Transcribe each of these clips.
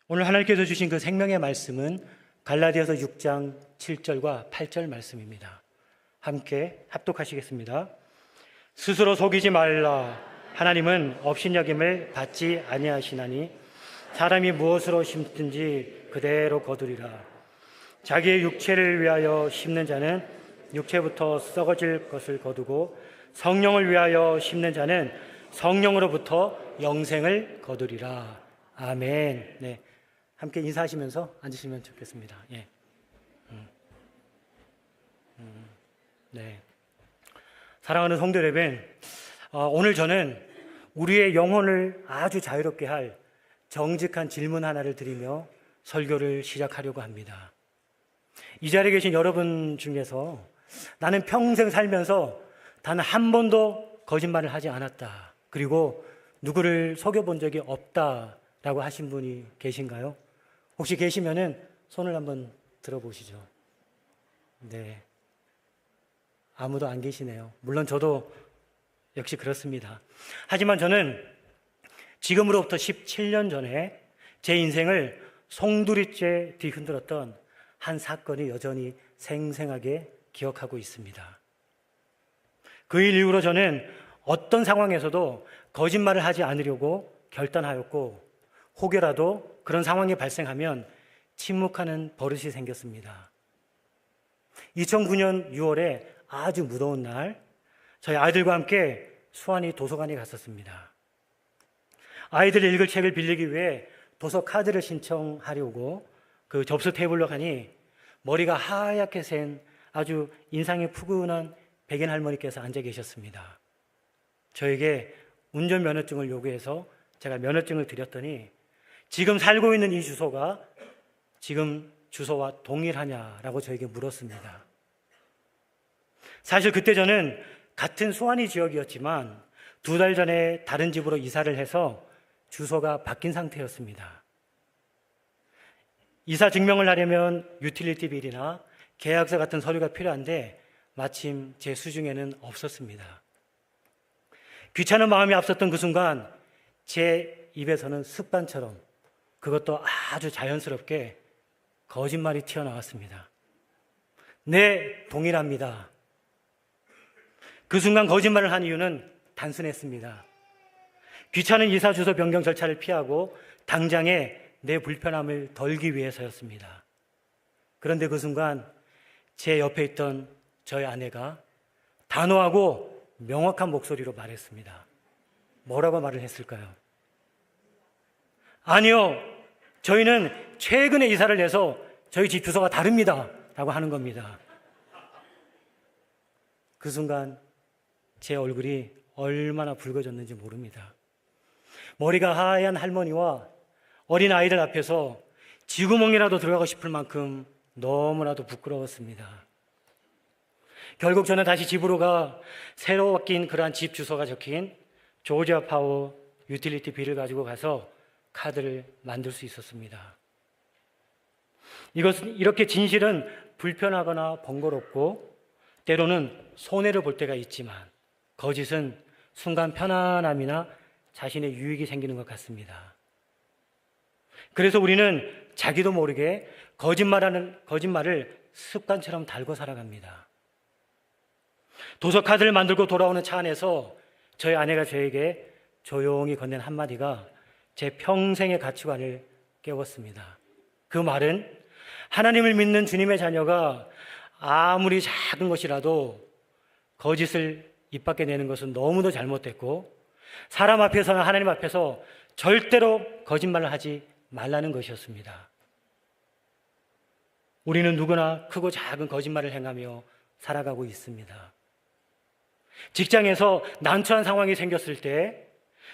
오늘 하나님께서 주신 그 생명의 말씀은 갈라디아서 6장 7절과 8절 말씀입니다. 함께 합독하시겠습니다. 스스로 속이지 말라. 하나님은 업신여김을 받지 아니하시나니 사람이 무엇으로 심든지 그대로 거두리라. 자기의 육체를 위하여 심는 자는 육체부터 썩어질 것을 거두고 성령을 위하여 심는 자는 성령으로부터 영생을 거두리라. 아멘. 네, 함께 인사하시면서 앉으시면 좋겠습니다. 예. 네. 사랑하는 성도 여러분, 오늘 저는 우리의 영혼을 아주 자유롭게 할 정직한 질문 하나를 드리며 설교를 시작하려고 합니다. 이 자리에 계신 여러분 중에서 나는 평생 살면서 단 한 번도 거짓말을 하지 않았다, 그리고 누구를 속여본 적이 없다라고 하신 분이 계신가요? 혹시 계시면은 손을 한번 들어보시죠. 네, 아무도 안 계시네요. 물론 저도 역시 그렇습니다. 하지만 저는 지금으로부터 17년 전에 제 인생을 송두리째 뒤흔들었던 한 사건이 여전히 생생하게 기억하고 있습니다. 그 일 이후로 저는 어떤 상황에서도 거짓말을 하지 않으려고 결단하였고, 혹여라도 그런 상황이 발생하면 침묵하는 버릇이 생겼습니다. 2009년 6월에 아주 무더운 날, 저희 아이들과 함께 수완이 도서관에 갔었습니다. 아이들이 읽을 책을 빌리기 위해 도서 카드를 신청하려고 그 접수 테이블로 가니 머리가 하얗게 센 아주 인상이 푸근한 백인 할머니께서 앉아 계셨습니다. 저에게 운전면허증을 요구해서 제가 면허증을 드렸더니 지금 살고 있는 이 주소가 지금 주소와 동일하냐라고 저에게 물었습니다. 사실 그때 저는 같은 수완이 지역이었지만 2달 전에 다른 집으로 이사를 해서 주소가 바뀐 상태였습니다. 이사 증명을 하려면 유틸리티 빌이나 계약서 같은 서류가 필요한데 마침 제 수중에는 없었습니다. 귀찮은 마음이 앞섰던 그 순간 제 입에서는 습관처럼, 그것도 아주 자연스럽게 거짓말이 튀어나왔습니다. 네, 동일합니다. 그 순간 거짓말을 한 이유는 단순했습니다. 귀찮은 이사 주소 변경 절차를 피하고 당장에 내 불편함을 덜기 위해서였습니다. 그런데 그 순간 제 옆에 있던 저희 아내가 단호하고 명확한 목소리로 말했습니다. 뭐라고 말을 했을까요? 아니요, 저희는 최근에 이사를 해서 저희 집 주소가 다릅니다 라고 하는 겁니다. 그 순간 제 얼굴이 얼마나 붉어졌는지 모릅니다. 머리가 하얀 할머니와 어린 아이들 앞에서 쥐구멍이라도 들어가고 싶을 만큼 너무나도 부끄러웠습니다. 결국 저는 다시 집으로 가 새로 바뀐 그러한 집 주소가 적힌 조지아 파워 유틸리티 빌을 가지고 가서 카드를 만들 수 있었습니다. 이렇게 진실은 불편하거나 번거롭고 때로는 손해를 볼 때가 있지만, 거짓은 순간 편안함이나 자신의 유익이 생기는 것 같습니다. 그래서 우리는 자기도 모르게 거짓말을 습관처럼 달고 살아갑니다. 도서 카드를 만들고 돌아오는 차 안에서 저희 아내가 저에게 조용히 건넨 한마디가 제 평생의 가치관을 깨웠습니다. 그 말은 하나님을 믿는 주님의 자녀가 아무리 작은 것이라도 거짓을 입 밖에 내는 것은 너무도 잘못됐고, 사람 앞에서나 하나님 앞에서 절대로 거짓말을 하지 말라는 것이었습니다. 우리는 누구나 크고 작은 거짓말을 행하며 살아가고 있습니다. 직장에서 난처한 상황이 생겼을 때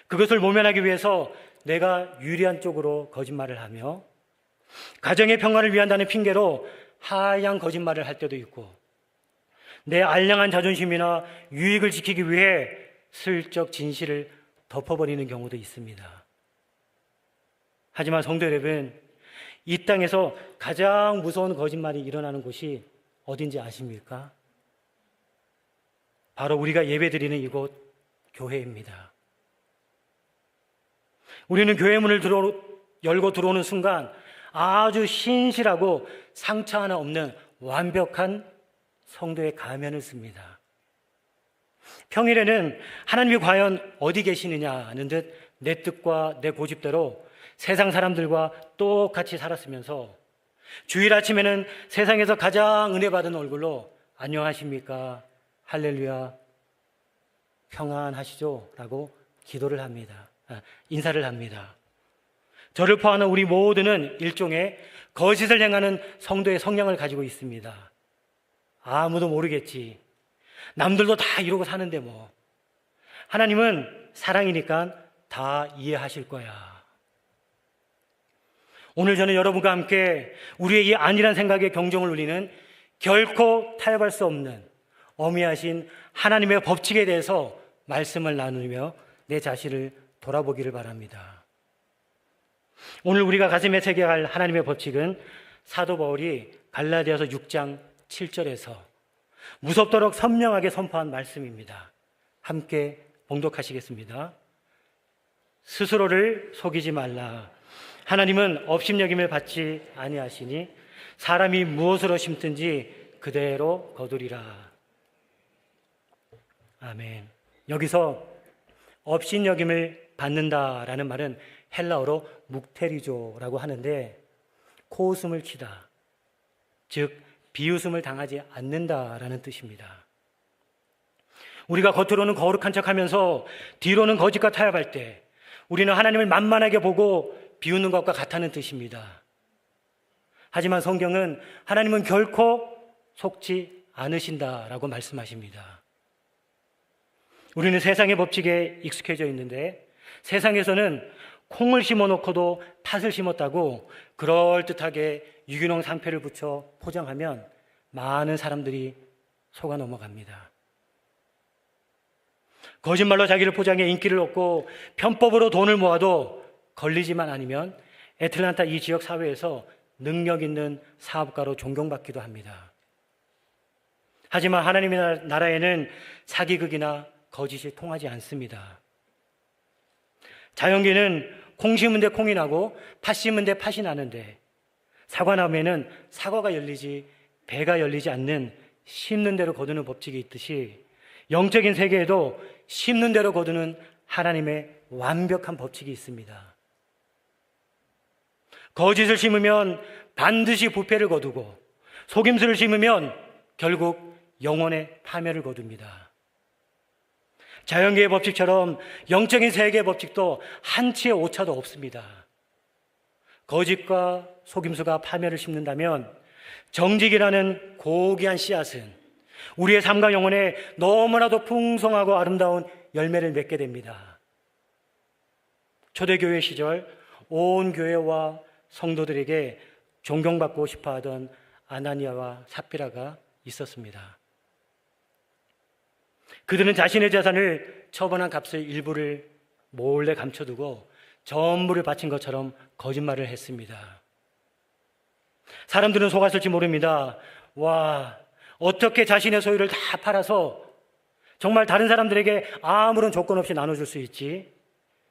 그것을 모면하기 위해서 내가 유리한 쪽으로 거짓말을 하며, 가정의 평화를 위한다는 핑계로 하얀 거짓말을 할 때도 있고, 내 알량한 자존심이나 유익을 지키기 위해 슬쩍 진실을 덮어버리는 경우도 있습니다. 하지만 성도 여러분, 이 땅에서 가장 무서운 거짓말이 일어나는 곳이 어딘지 아십니까? 바로 우리가 예배드리는 이곳 교회입니다. 우리는 교회 문을 열고 들어오는 순간 아주 신실하고 상처 하나 없는 완벽한 성도의 가면을 씁니다. 평일에는 하나님이 과연 어디 계시느냐는 듯 내 뜻과 내 고집대로 세상 사람들과 똑같이 살았으면서 주일 아침에는 세상에서 가장 은혜 받은 얼굴로 안녕하십니까? 할렐루야, 평안하시죠? 라고 기도를 합니다. 인사를 합니다. 저를 포함한 우리 모두는 일종의 거짓을 행하는 성도의 성향을 가지고 있습니다. 아무도 모르겠지. 남들도 다 이러고 사는데 뭐. 하나님은 사랑이니까 다 이해하실 거야. 오늘 저는 여러분과 함께 우리의 이 안일한 생각에 경종을 울리는 결코 타협할 수 없는 어미하신 하나님의 법칙에 대해서 말씀을 나누며 내 자신을 돌아보기를 바랍니다. 오늘 우리가 가슴에 새겨야 할 하나님의 법칙은 사도 바울이 갈라디아서 6장 7절에서 무섭도록 선명하게 선포한 말씀입니다. 함께 봉독하시겠습니다. 스스로를 속이지 말라. 하나님은 업신여김을 받지 아니하시니 사람이 무엇으로 심든지 그대로 거두리라. 아멘. 여기서 업신여김을 받는다라는 말은 헬라어로 묵테리조라고 하는데 코웃음을 치다, 즉 비웃음을 당하지 않는다라는 뜻입니다. 우리가 겉으로는 거룩한 척하면서 뒤로는 거짓과 타협할 때 우리는 하나님을 만만하게 보고 비웃는 것과 같다는 뜻입니다. 하지만 성경은 하나님은 결코 속지 않으신다라고 말씀하십니다. 우리는 세상의 법칙에 익숙해져 있는데 세상에서는 콩을 심어놓고도 팥을 심었다고 그럴듯하게 유기농 상표를 붙여 포장하면 많은 사람들이 속아 넘어갑니다. 거짓말로 자기를 포장해 인기를 얻고 편법으로 돈을 모아도 걸리지만 않으면 애틀란타 이 지역 사회에서 능력 있는 사업가로 존경받기도 합니다. 하지만 하나님의 나라에는 사기극이나 거짓이 통하지 않습니다. 자연계는 콩 심은 데 콩이 나고 팥 심은 데 팥이 나는데 사과나무에는 사과가 열리지 배가 열리지 않는 심는 대로 거두는 법칙이 있듯이 영적인 세계에도 심는 대로 거두는 하나님의 완벽한 법칙이 있습니다. 거짓을 심으면 반드시 부패를 거두고 속임수를 심으면 결국 영혼의 파멸을 거둡니다. 자연계의 법칙처럼 영적인 세계의 법칙도 한치의 오차도 없습니다. 거짓과 속임수가 파멸을 심는다면 정직이라는 고귀한 씨앗은 우리의 삶과 영혼에 너무나도 풍성하고 아름다운 열매를 맺게 됩니다. 초대교회 시절 온 교회와 성도들에게 존경받고 싶어하던 아나니아와 삽비라가 있었습니다. 그들은 자신의 재산을 처분한 값의 일부를 몰래 감춰두고 전부를 바친 것처럼 거짓말을 했습니다. 사람들은 속았을지 모릅니다. 와, 어떻게 자신의 소유를 다 팔아서 정말 다른 사람들에게 아무런 조건 없이 나눠줄 수 있지?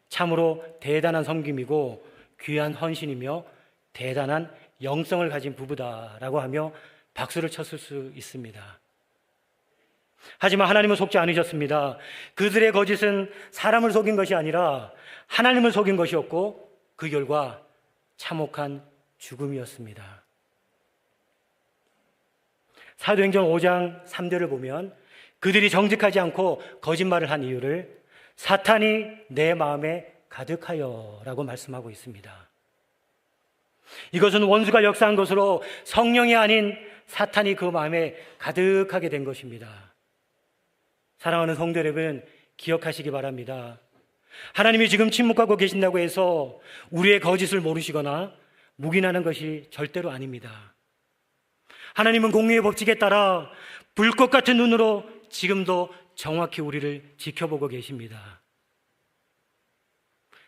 참으로 대단한 섬김이고 귀한 헌신이며 대단한 영성을 가진 부부다라고 하며 박수를 쳤을 수 있습니다. 하지만 하나님은 속지 않으셨습니다. 그들의 거짓은 사람을 속인 것이 아니라 하나님을 속인 것이었고 그 결과 참혹한 죽음이었습니다. 사도행전 5장 3절을 보면 그들이 정직하지 않고 거짓말을 한 이유를 사탄이 내 마음에 가득하여 라고 말씀하고 있습니다. 이것은 원수가 역사한 것으로 성령이 아닌 사탄이 그 마음에 가득하게 된 것입니다. 사랑하는 성도 여러분, 기억하시기 바랍니다. 하나님이 지금 침묵하고 계신다고 해서 우리의 거짓을 모르시거나 묵인하는 것이 절대로 아닙니다. 하나님은 공의의 법칙에 따라 불꽃 같은 눈으로 지금도 정확히 우리를 지켜보고 계십니다.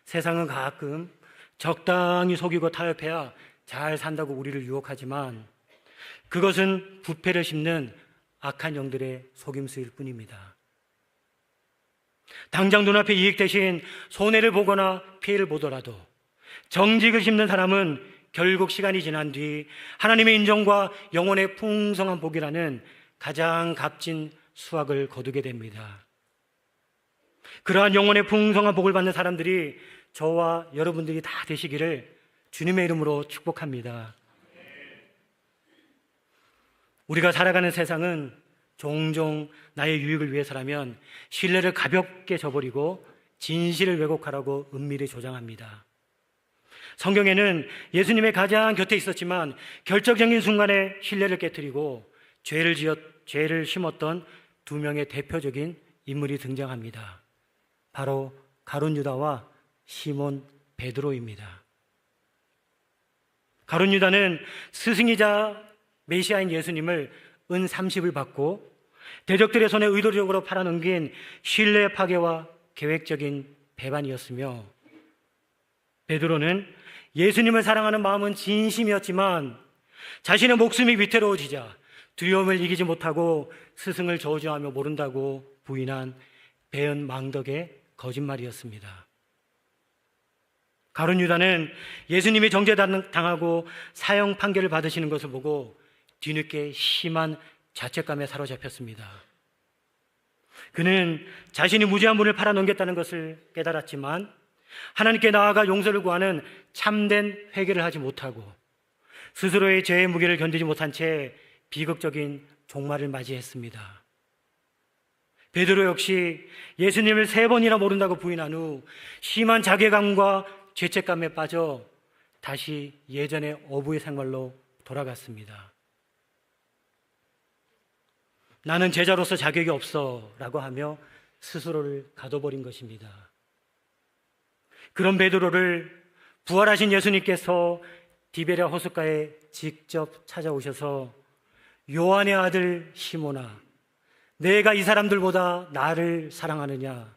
세상은 가끔 적당히 속이고 타협해야 잘 산다고 우리를 유혹하지만 그것은 부패를 심는 악한 영들의 속임수일 뿐입니다. 당장 눈앞에 이익 대신 손해를 보거나 피해를 보더라도 정직을 심는 사람은 결국 시간이 지난 뒤 하나님의 인정과 영혼의 풍성한 복이라는 가장 값진 수확을 거두게 됩니다. 그러한 영혼의 풍성한 복을 받는 사람들이 저와 여러분들이 다 되시기를 주님의 이름으로 축복합니다. 우리가 살아가는 세상은 종종 나의 유익을 위해서라면 신뢰를 가볍게 저버리고 진실을 왜곡하라고 은밀히 조장합니다. 성경에는 예수님의 가장 곁에 있었지만 결정적인 순간에 신뢰를 깨트리고 죄를 심었던 두 명의 대표적인 인물이 등장합니다. 바로 가룟 유다와 시몬 베드로입니다. 가룟 유다는 스승이자 메시아인 예수님을 은 30을 받고 대적들의 손에 의도적으로 팔아넘긴 신뢰 파괴와 계획적인 배반이었으며, 베드로는 예수님을 사랑하는 마음은 진심이었지만 자신의 목숨이 위태로워지자 두려움을 이기지 못하고 스승을 저주하며 모른다고 부인한 배은망덕의 거짓말이었습니다. 가룟 유다는 예수님이 정죄당하고 사형 판결을 받으시는 것을 보고 뒤늦게 심한 자책감에 사로잡혔습니다. 그는 자신이 무죄한 분을 팔아넘겼다는 것을 깨달았지만 하나님께 나아가 용서를 구하는 참된 회개를 하지 못하고 스스로의 죄의 무게를 견디지 못한 채 비극적인 종말을 맞이했습니다. 베드로 역시 예수님을 3번이나 모른다고 부인한 후 심한 자괴감과 죄책감에 빠져 다시 예전의 어부의 생활로 돌아갔습니다. 나는 제자로서 자격이 없어 라고 하며 스스로를 가둬버린 것입니다. 그런 베드로를 부활하신 예수님께서 디베랴 호숫가에 직접 찾아오셔서 요한의 아들 시몬아, 내가 이 사람들보다 나를 사랑하느냐?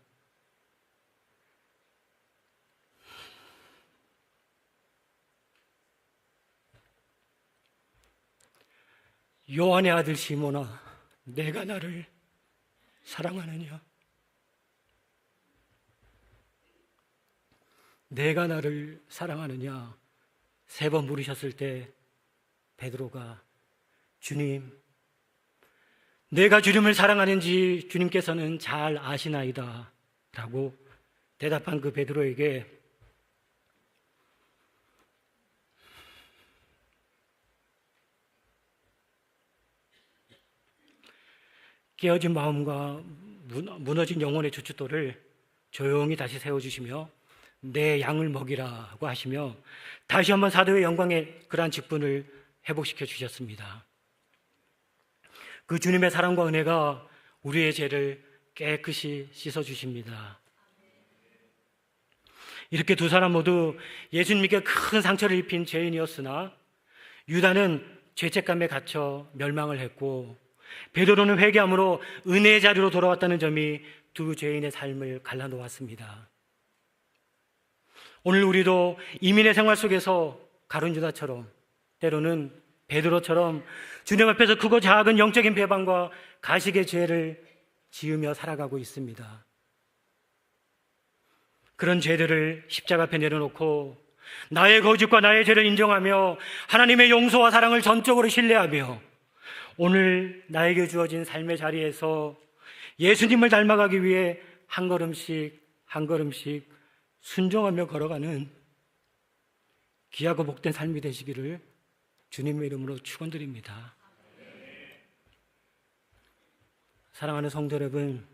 요한의 아들 시몬아, 내가 나를 사랑하느냐? 내가 나를 사랑하느냐? 3번 물으셨을 때 베드로가 주님, 내가 주님을 사랑하는지 주님께서는 잘 아시나이다 라고 대답한 그 베드로에게 깨어진 마음과 무너진 영혼의 주춧돌을 조용히 다시 세워주시며 내 양을 먹이라고 하시며 다시 한번 사도의 영광의 그러한 직분을 회복시켜 주셨습니다. 그 주님의 사랑과 은혜가 우리의 죄를 깨끗이 씻어주십니다. 이렇게 두 사람 모두 예수님께 큰 상처를 입힌 죄인이었으나 유다는 죄책감에 갇혀 멸망을 했고 베드로는 회개함으로 은혜의 자리로 돌아왔다는 점이 두 죄인의 삶을 갈라놓았습니다. 오늘 우리도 이민의 생활 속에서 가룟 유다처럼 때로는 베드로처럼 주님 앞에서 크고 작은 영적인 배반과 가식의 죄를 지으며 살아가고 있습니다. 그런 죄들을 십자가 앞에 내려놓고 나의 거짓과 나의 죄를 인정하며 하나님의 용서와 사랑을 전적으로 신뢰하며 오늘 나에게 주어진 삶의 자리에서 예수님을 닮아가기 위해 한 걸음씩 한 걸음씩 순종하며 걸어가는 귀하고 복된 삶이 되시기를 주님의 이름으로 축원드립니다. 사랑하는 성도 여러분,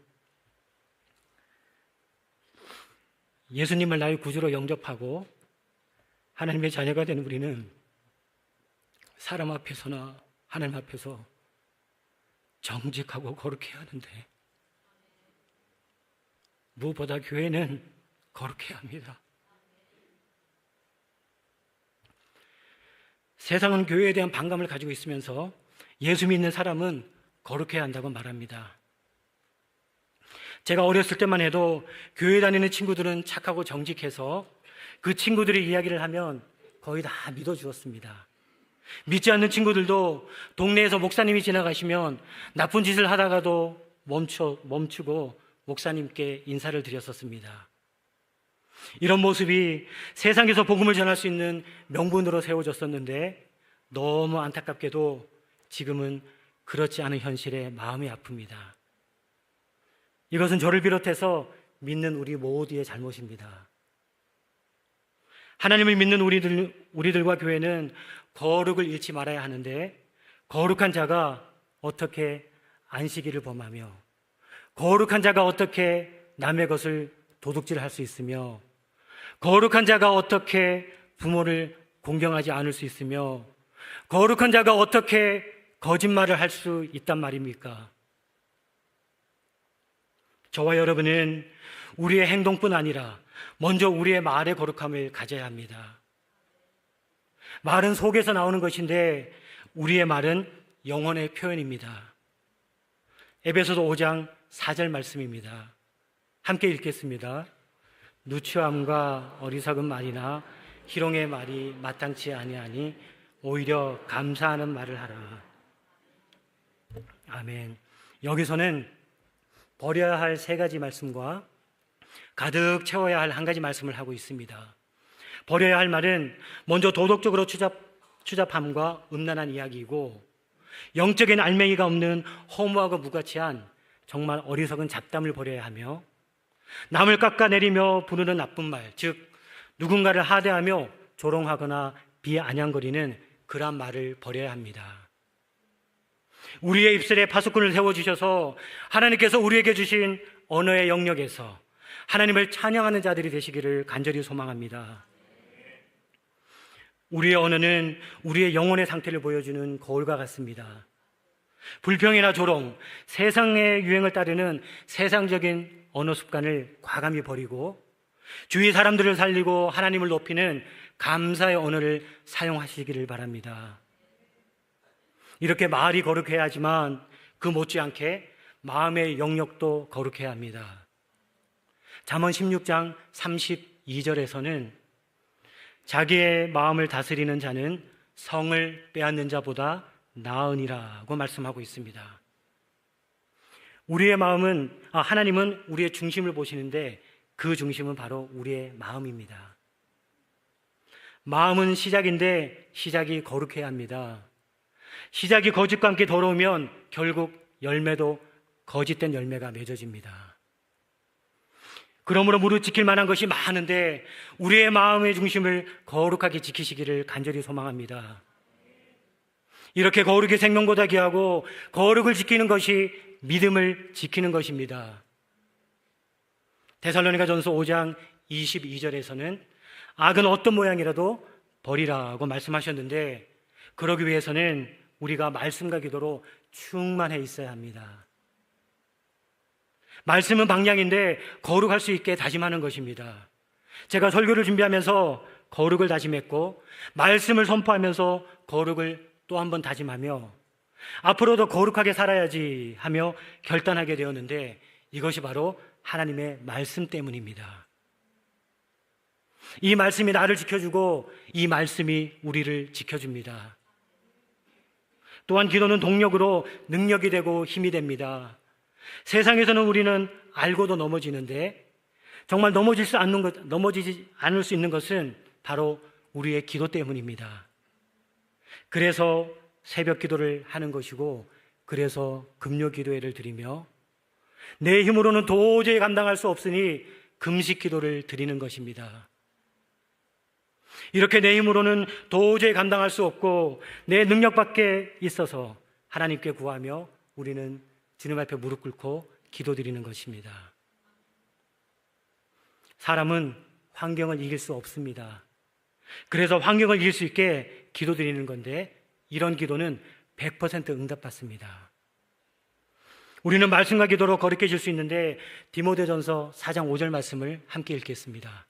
예수님을 나의 구주로 영접하고 하나님의 자녀가 된 우리는 사람 앞에서나 하나님 앞에서 정직하고 거룩해야 하는데 무엇보다 교회는 거룩해야 합니다. 세상은 교회에 대한 반감을 가지고 있으면서 예수 믿는 사람은 거룩해야 한다고 말합니다. 제가 어렸을 때만 해도 교회 다니는 친구들은 착하고 정직해서 그 친구들의 이야기를 하면 거의 다 믿어주었습니다. 믿지 않는 친구들도 동네에서 목사님이 지나가시면 나쁜 짓을 하다가도 멈추고 목사님께 인사를 드렸었습니다. 이런 모습이 세상에서 복음을 전할 수 있는 명분으로 세워졌었는데 너무 안타깝게도 지금은 그렇지 않은 현실에 마음이 아픕니다. 이것은 저를 비롯해서 믿는 우리 모두의 잘못입니다. 하나님을 믿는 우리들과 교회는 거룩을 잃지 말아야 하는데 거룩한 자가 어떻게 안식일을 범하며 거룩한 자가 어떻게 남의 것을 도둑질할 수 있으며 거룩한 자가 어떻게 부모를 공경하지 않을 수 있으며 거룩한 자가 어떻게 거짓말을 할 수 있단 말입니까? 저와 여러분은 우리의 행동뿐 아니라 먼저 우리의 말의 거룩함을 가져야 합니다. 말은 속에서 나오는 것인데 우리의 말은 영혼의 표현입니다. 에베소서 5장 4절 말씀입니다. 함께 읽겠습니다. 누추함과 어리석은 말이나 희롱의 말이 마땅치 아니하니 오히려 감사하는 말을 하라. 아멘. 여기서는 버려야 할 세 가지 말씀과 가득 채워야 할 한 가지 말씀을 하고 있습니다. 버려야 할 말은 먼저 도덕적으로 추잡함과 음란한 이야기이고 영적인 알맹이가 없는 허무하고 무가치한 정말 어리석은 잡담을 버려야 하며 남을 깎아내리며 부르는 나쁜 말, 즉 누군가를 하대하며 조롱하거나 비아냥거리는 그런 말을 버려야 합니다. 우리의 입술에 파수꾼을 세워주셔서 하나님께서 우리에게 주신 언어의 영역에서 하나님을 찬양하는 자들이 되시기를 간절히 소망합니다. 우리의 언어는 우리의 영혼의 상태를 보여주는 거울과 같습니다. 불평이나 조롱, 세상의 유행을 따르는 세상적인 언어 습관을 과감히 버리고 주위 사람들을 살리고 하나님을 높이는 감사의 언어를 사용하시기를 바랍니다. 이렇게 말이 거룩해야 하지만 그 못지않게 마음의 영역도 거룩해야 합니다. 잠언 16장 32절에서는 자기의 마음을 다스리는 자는 성을 빼앗는 자보다 나으니라고 말씀하고 있습니다. 우리의 마음은 하나님은 우리의 중심을 보시는데 그 중심은 바로 우리의 마음입니다. 마음은 시작인데 시작이 거룩해야 합니다. 시작이 거짓과 함께 더러우면 결국 열매도 거짓된 열매가 맺어집니다. 그러므로 무릇 지킬 만한 것이 많은데 우리의 마음의 중심을 거룩하게 지키시기를 간절히 소망합니다. 이렇게 거룩이 생명보다 귀하고 거룩을 지키는 것이 믿음을 지키는 것입니다. 데살로니가전서 5장 22절에서는 악은 어떤 모양이라도 버리라고 말씀하셨는데 그러기 위해서는 우리가 말씀과 기도로 충만해 있어야 합니다. 말씀은 방향인데 거룩할 수 있게 다짐하는 것입니다. 제가 설교를 준비하면서 거룩을 다짐했고 말씀을 선포하면서 거룩을 또 한 번 다짐하며 앞으로도 거룩하게 살아야지 하며 결단하게 되었는데 이것이 바로 하나님의 말씀 때문입니다. 이 말씀이 나를 지켜주고 이 말씀이 우리를 지켜줍니다. 또한 기도는 동력으로 능력이 되고 힘이 됩니다. 세상에서는 우리는 알고도 넘어지는데 정말 넘어지지 않을 수 있는 것은 바로 우리의 기도 때문입니다. 그래서 새벽 기도를 하는 것이고 그래서 금요 기도회를 드리며 내 힘으로는 도저히 감당할 수 없으니 금식 기도를 드리는 것입니다. 이렇게 내 힘으로는 도저히 감당할 수 없고 내 능력 밖에 있어서 하나님께 구하며 우리는 주님 앞에 무릎 꿇고 기도드리는 것입니다. 사람은 환경을 이길 수 없습니다. 그래서 환경을 이길 수 있게 기도드리는 건데 이런 기도는 100% 응답받습니다. 우리는 말씀과 기도로 거룩해질 수 있는데 디모데전서 4장 5절 말씀을 함께 읽겠습니다.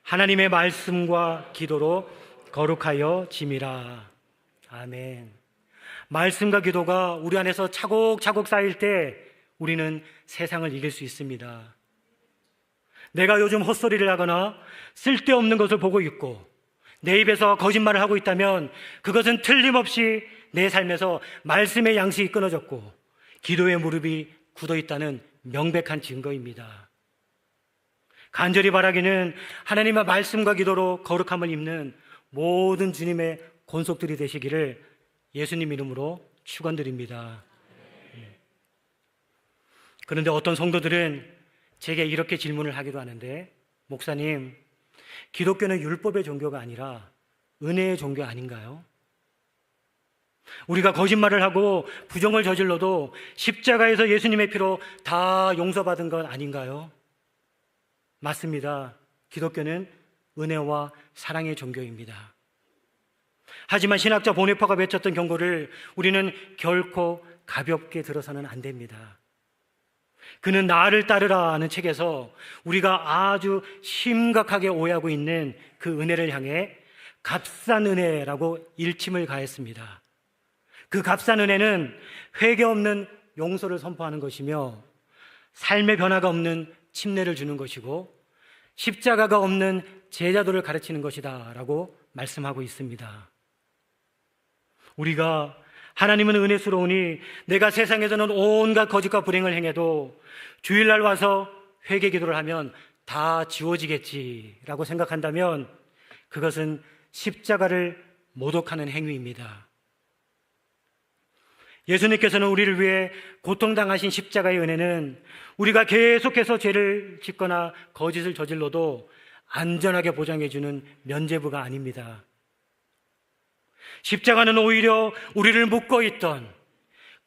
하나님의 말씀과 기도로 거룩하여 짐이라. 아멘. 말씀과 기도가 우리 안에서 차곡차곡 쌓일 때 우리는 세상을 이길 수 있습니다. 내가 요즘 헛소리를 하거나 쓸데없는 것을 보고 있고 내 입에서 거짓말을 하고 있다면 그것은 틀림없이 내 삶에서 말씀의 양식이 끊어졌고 기도의 무릎이 굳어 있다는 명백한 증거입니다. 간절히 바라기는 하나님의 말씀과 기도로 거룩함을 입는 모든 주님의 권속들이 되시기를 예수님 이름으로 축원드립니다. 그런데 어떤 성도들은 제게 이렇게 질문을 하기도 하는데, 목사님, 기독교는 율법의 종교가 아니라 은혜의 종교 아닌가요? 우리가 거짓말을 하고 부정을 저질러도 십자가에서 예수님의 피로 다 용서받은 것 아닌가요? 맞습니다. 기독교는 은혜와 사랑의 종교입니다. 하지만 신학자 보네파가 외쳤던 경고를 우리는 결코 가볍게 들어서는 안 됩니다. 그는 나를 따르라 하는 책에서 우리가 아주 심각하게 오해하고 있는 그 은혜를 향해 값싼 은혜라고 일침을 가했습니다. 그 값싼 은혜는 회개 없는 용서를 선포하는 것이며 삶의 변화가 없는 침례를 주는 것이고 십자가가 없는 제자도를 가르치는 것이다 라고 말씀하고 있습니다. 우리가 하나님은 은혜스러우니 내가 세상에서는 온갖 거짓과 불행을 행해도 주일날 와서 회개 기도를 하면 다 지워지겠지라고 생각한다면 그것은 십자가를 모독하는 행위입니다. 예수님께서는 우리를 위해 고통당하신 십자가의 은혜는 우리가 계속해서 죄를 짓거나 거짓을 저질러도 안전하게 보장해주는 면죄부가 아닙니다. 십자가는 오히려 우리를 묶고 있던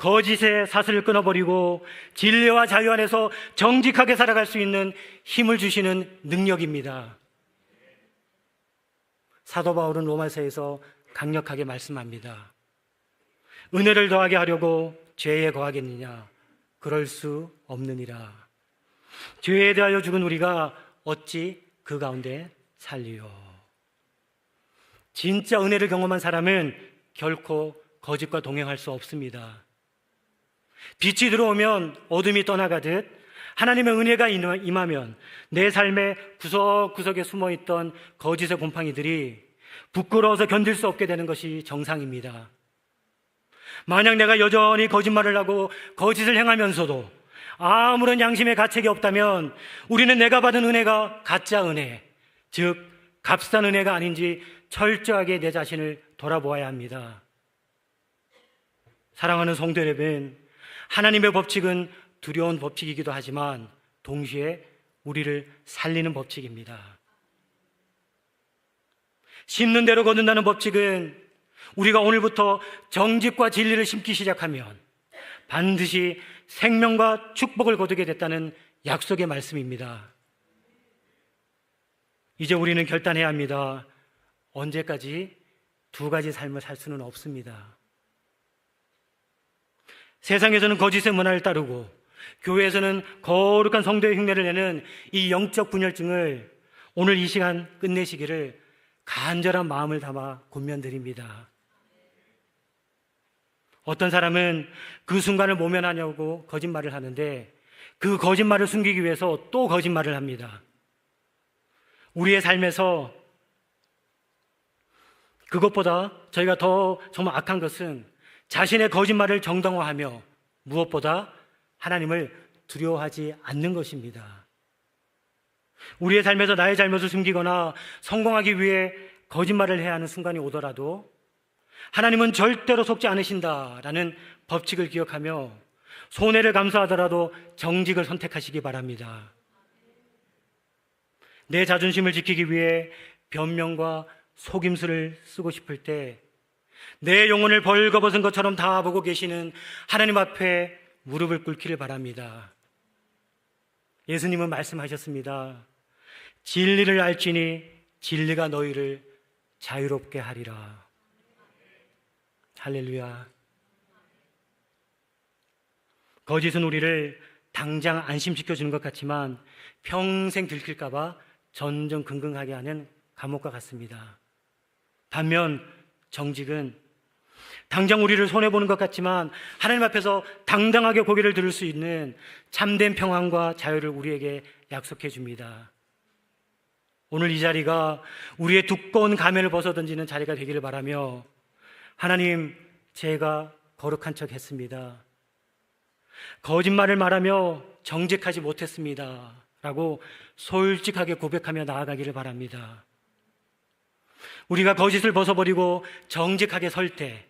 거짓의 사슬을 끊어버리고 진리와 자유 안에서 정직하게 살아갈 수 있는 힘을 주시는 능력입니다. 사도 바울은 로마서에서 강력하게 말씀합니다. 은혜를 더하게 하려고 죄에 거하겠느냐? 그럴 수 없느니라. 죄에 대하여 죽은 우리가 어찌 그 가운데 살리요? 진짜 은혜를 경험한 사람은 결코 거짓과 동행할 수 없습니다. 빛이 들어오면 어둠이 떠나가듯 하나님의 은혜가 임하면 내 삶의 구석구석에 숨어있던 거짓의 곰팡이들이 부끄러워서 견딜 수 없게 되는 것이 정상입니다. 만약 내가 여전히 거짓말을 하고 거짓을 행하면서도 아무런 양심의 가책이 없다면 우리는 내가 받은 은혜가 가짜 은혜, 즉 값싼 은혜가 아닌지 철저하게 내 자신을 돌아보아야 합니다. 사랑하는 성도 여러분, 하나님의 법칙은 두려운 법칙이기도 하지만 동시에 우리를 살리는 법칙입니다. 심는 대로 거둔다는 법칙은 우리가 오늘부터 정직과 진리를 심기 시작하면 반드시 생명과 축복을 거두게 됐다는 약속의 말씀입니다. 이제 우리는 결단해야 합니다. 언제까지 두 가지 삶을 살 수는 없습니다. 세상에서는 거짓의 문화를 따르고 교회에서는 거룩한 성도의 흉내를 내는 이 영적 분열증을 오늘 이 시간 끝내시기를 간절한 마음을 담아 권면드립니다. 어떤 사람은 그 순간을 모면하려고 거짓말을 하는데 그 거짓말을 숨기기 위해서 또 거짓말을 합니다. 우리의 삶에서 그것보다 저희가 더 정말 악한 것은 자신의 거짓말을 정당화하며 무엇보다 하나님을 두려워하지 않는 것입니다. 우리의 삶에서 나의 잘못을 숨기거나 성공하기 위해 거짓말을 해야 하는 순간이 오더라도 하나님은 절대로 속지 않으신다라는 법칙을 기억하며 손해를 감수하더라도 정직을 선택하시기 바랍니다. 내 자존심을 지키기 위해 변명과 속임수를 쓰고 싶을 때 내 영혼을 벌거벗은 것처럼 다 보고 계시는 하나님 앞에 무릎을 꿇기를 바랍니다. 예수님은 말씀하셨습니다. 진리를 알지니 진리가 너희를 자유롭게 하리라. 할렐루야. 거짓은 우리를 당장 안심시켜주는 것 같지만 평생 들킬까봐 전전긍긍하게 하는 감옥과 같습니다. 반면 정직은 당장 우리를 손해보는 것 같지만 하나님 앞에서 당당하게 고개를 들을 수 있는 참된 평안과 자유를 우리에게 약속해 줍니다. 오늘 이 자리가 우리의 두꺼운 가면을 벗어던지는 자리가 되기를 바라며 하나님, 제가 거룩한 척 했습니다. 거짓말을 말하며 정직하지 못했습니다. 라고 솔직하게 고백하며 나아가기를 바랍니다. 우리가 거짓을 벗어버리고 정직하게 설 때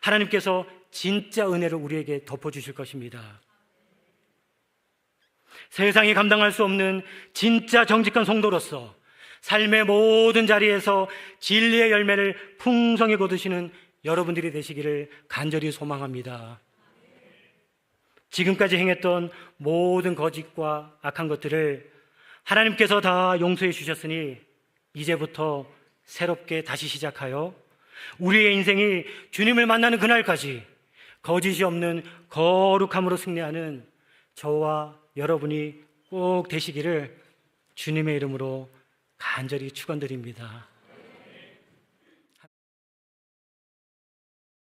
하나님께서 진짜 은혜를 우리에게 덮어주실 것입니다. 세상이 감당할 수 없는 진짜 정직한 성도로서 삶의 모든 자리에서 진리의 열매를 풍성히 거두시는 여러분들이 되시기를 간절히 소망합니다. 지금까지 행했던 모든 거짓과 악한 것들을 하나님께서 다 용서해 주셨으니 이제부터 새롭게 다시 시작하여 우리의 인생이 주님을 만나는 그날까지 거짓이 없는 거룩함으로 승리하는 저와 여러분이 꼭 되시기를 주님의 이름으로 간절히 축원드립니다.